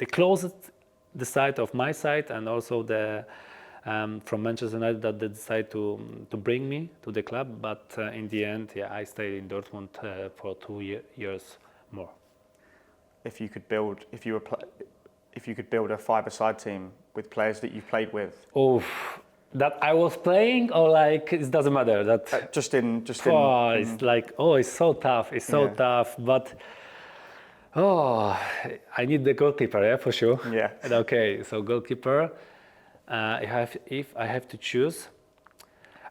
the closest the side of my side, and also the from Manchester United that they decide to bring me to the club. But in the end, yeah, I stayed in Dortmund for 2 years more. If you could build a five-a-side team with players that you've played with. Oh, that I was playing, or like it doesn't matter that. It's like it's so tough. It's so tough, but. Oh, I need the goalkeeper, yeah, for sure. Yeah. Okay, so goalkeeper. If I have to choose,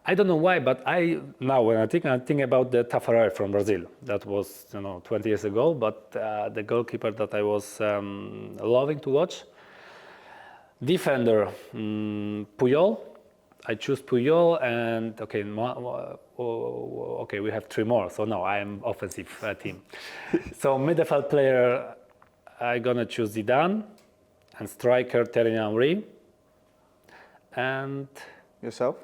I don't know why, but when I think about the Tafarel from Brazil. That was 20 years ago. But the goalkeeper that I was loving to watch. Defender, Puyol. I choose Puyol, and okay, we have 3 more. So no, I am offensive team. So midfield player, I'm gonna choose Zidane, and striker Thierry Henry. And yourself?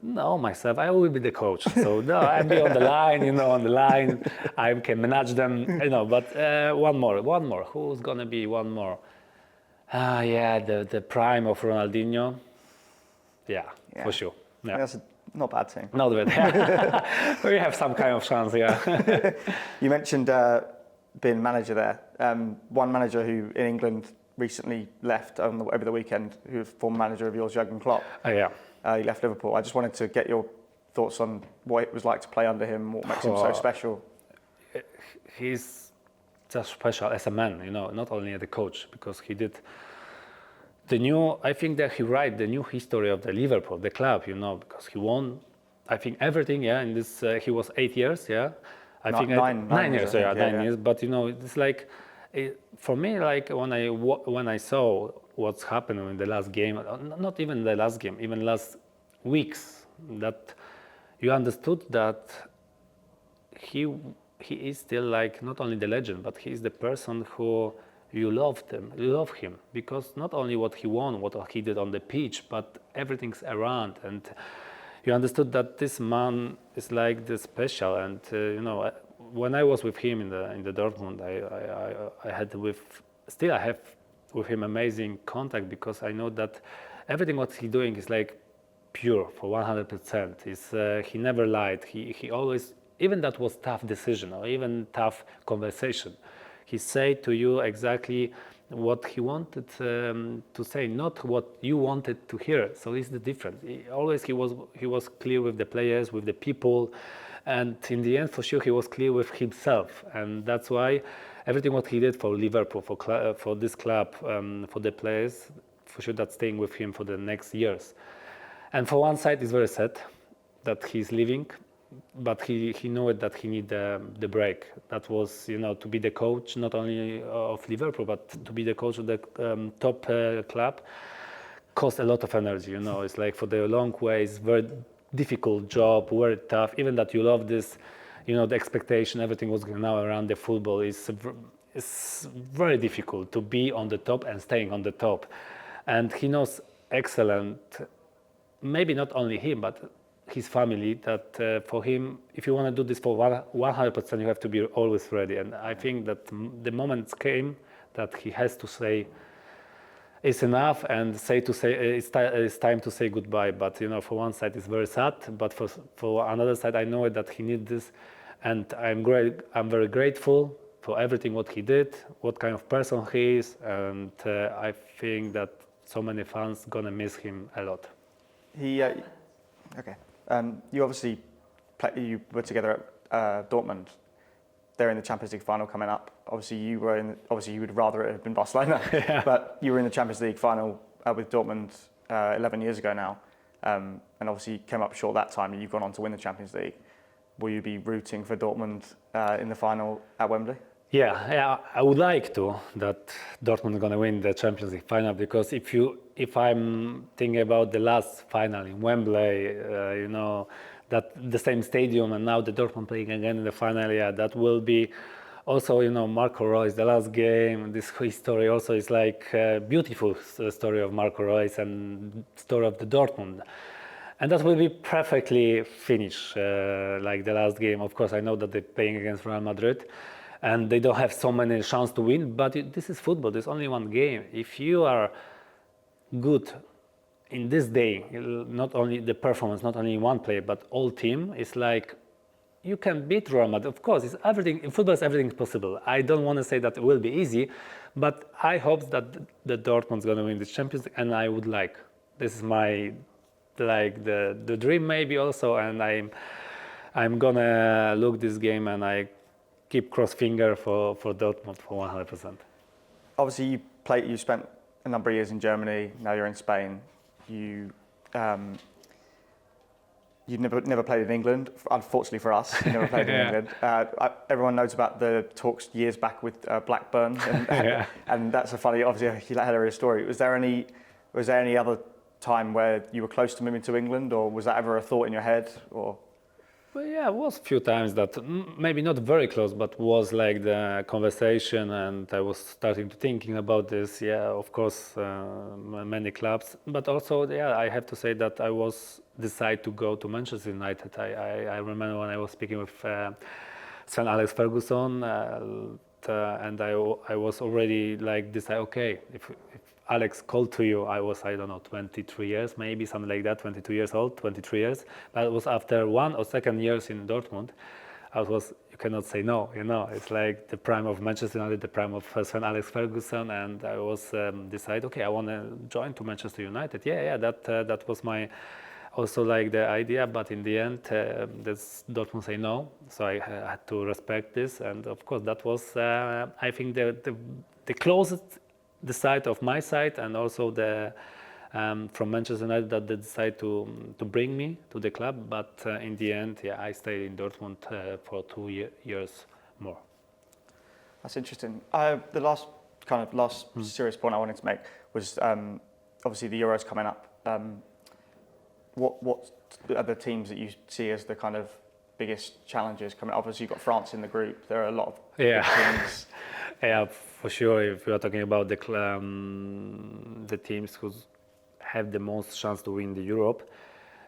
No, myself. I will be the coach. So no, I'll be on the line. On the line, I can manage them. But one more. Who's gonna be one more? The prime of Ronaldinho. Yeah, for sure. Yeah. That's not a bad team. Not bad. We have some kind of chance, yeah. You mentioned being manager there. One manager who in England recently left over the weekend, who was former manager of yours, Jurgen Klopp. Yeah. He left Liverpool. I just wanted to get your thoughts on what it was like to play under him, what makes him so special. He's just special as a man, not only as a coach, because he did I think that he write the new history of the Liverpool, the club, because he won, I think everything, in this, he was 8 years, I think 9 years, 9 years, but it's like, for me, like when I saw what's happening in the last game, not even the last game, even last weeks, that you understood that he is still like not only the legend, but he is the person who you love him, because not only what he won, what he did on the pitch, but everything's around, and you understood that this man is like the special. And when I was with him in the Dortmund, I have with him amazing contact, because I know that everything what he's doing is like pure for 100%. He never lied. He always, even that was tough decision or even tough conversation, he said to you exactly what he wanted to say, not what you wanted to hear. So it's the difference. He was clear with the players, with the people, and in the end, for sure, he was clear with himself. And that's why everything what he did for Liverpool, for this club, for the players, for sure, that's staying with him for the next years. And for one side, it's very sad that he's leaving. But he knew that he need the break. That was, to be the coach not only of Liverpool, but to be the coach of the top club cost a lot of energy. It's like for the long way, it's very difficult job, very tough. Even that you love this, the expectation, everything was now around the football is very difficult to be on the top and staying on the top. And he knows excellent, maybe not only him, but his family, that for him, if you want to do this for 100%, you have to be always ready. And I think that the moment came that he has to say it's enough and it's time to say goodbye. But for one side it's very sad, but for another side I know that he needs this, and I'm very grateful for everything what he did, what kind of person he is, and I think that so many fans gonna miss him a lot. Okay. You obviously you were together at Dortmund. They're in the Champions League final coming up. Obviously, you would rather it have been Barcelona, but you were in the Champions League final with Dortmund 11 years ago now, and obviously came up short that time. And you've gone on to win the Champions League. Will you be rooting for Dortmund in the final at Wembley? Yeah, I would like that Dortmund is going to win the Champions League final, because if I'm thinking about the last final in Wembley, that the same stadium, and now the Dortmund playing again in the final, that will be also, Marco Reus, the last game. This history also is like a beautiful story of Marco Reus and story of the Dortmund. And that will be perfectly finished, like the last game. Of course, I know that they're playing against Real Madrid. and they don't have so many chances to win. But this is football. There's only one game. If you are good in this day, not only the performance, not only one player, but all team, it's like you can beat Real Madrid. Of course, it's everything in football. Everything is possible. I don't want to say that it will be easy, but I hope that the Dortmund's going to win the Champions League, and I would like. This is my the dream maybe also, and I'm gonna look this game and I keep cross finger for Dortmund for 100%. Obviously, you spent a number of years in Germany. Now you're in Spain. You never played in England. Unfortunately for us, you never played in England. Everyone knows about the talks years back with Blackburn, and that's a funny, obviously, a hilarious story. Was there any other time where you were close to moving to England, or was that ever a thought in your head? Or Well, yeah, it was a few times that maybe not very close, but was like the conversation, and I was starting to thinking about this. Yeah, of course, many clubs, but also, yeah, I have to say that I was decided to go to Manchester United. I remember when I was speaking with Sir Alex Ferguson, and I was already like decided. Okay, if Alex called to you, I was, I don't know, 23 years, maybe something like that, 22 years old, 23 years. But it was after 1 or 2 years in Dortmund, you cannot say no, it's like the prime of Manchester United, the prime of Sir Alex Ferguson, and I was decided, okay, I want to join to Manchester United. That was my, also like the idea, but in the end, Dortmund say no, so I had to respect this, and of course that was, I think, the closest the side of my side, and also the from Manchester United that they decided to bring me to the club. But in the end, yeah, I stayed in Dortmund for 2 years more. That's interesting. The last serious point I wanted to make was obviously the Euros coming up. What are the teams that you see as the kind of biggest challenges coming up? Obviously, you've got France in the group. There are a lot of big teams. Yeah, for sure. If you are talking about the teams who have the most chance to win the Europe,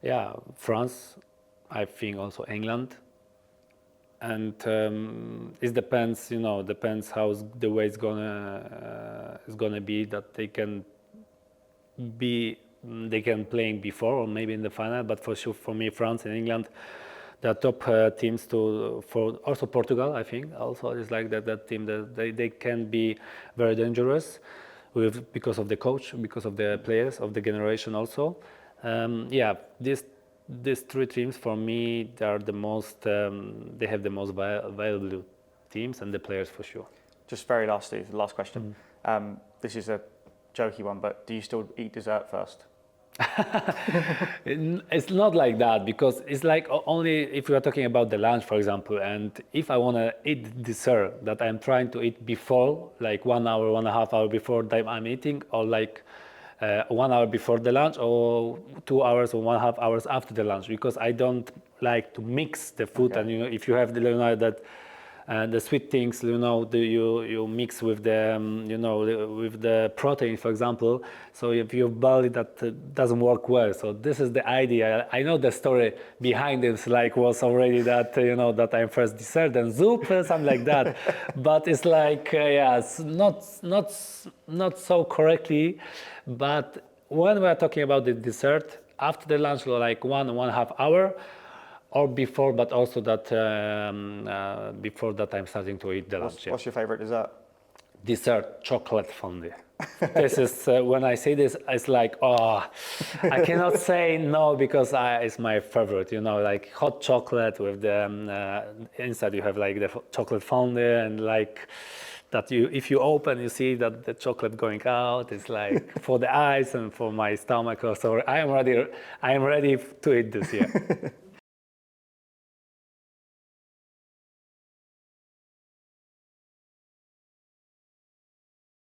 yeah, France, I think also England, and it depends. Depends how the way it's gonna be, that they can play before or maybe in the final. But for sure, for me, France and England, the top teams for also Portugal, I think also is like that team that they can be very dangerous because of the coach, because of the players of the generation also. These 3 teams for me, they are the most they have the most valuable teams and the players for sure. Just very lastly, the last question. This is a jokey one, but do you still eat dessert first? It's not like that, because it's like only if we are talking about the lunch, for example, and if I want to eat dessert that I'm trying to eat before, like 1 hour, 1.5 hours before that I'm eating, or like 1 hour before the lunch, or 2 hours or 1.5 hours after the lunch, because I don't like to mix the food. Okay. And if you have the sweet things, you mix with with the protein, for example. So if you boil it, that doesn't work well. So this is the idea. I know the story behind it, like was already that that I'm first dessert and soup, something like that. But it's like it's not so correctly. But when we are talking about the dessert after the lunch, like 1.5 hours. Or before, but also that before that I'm starting to eat the lunch. What's your favorite dessert? Dessert, chocolate fondue. This is when I say this, it's like, I cannot say no, because it's my favorite. Like hot chocolate with the inside you have like the chocolate fondue, and like that if you open, you see that the chocolate going out. It's like for the eyes and for my stomach. So I am ready to eat this. Yeah.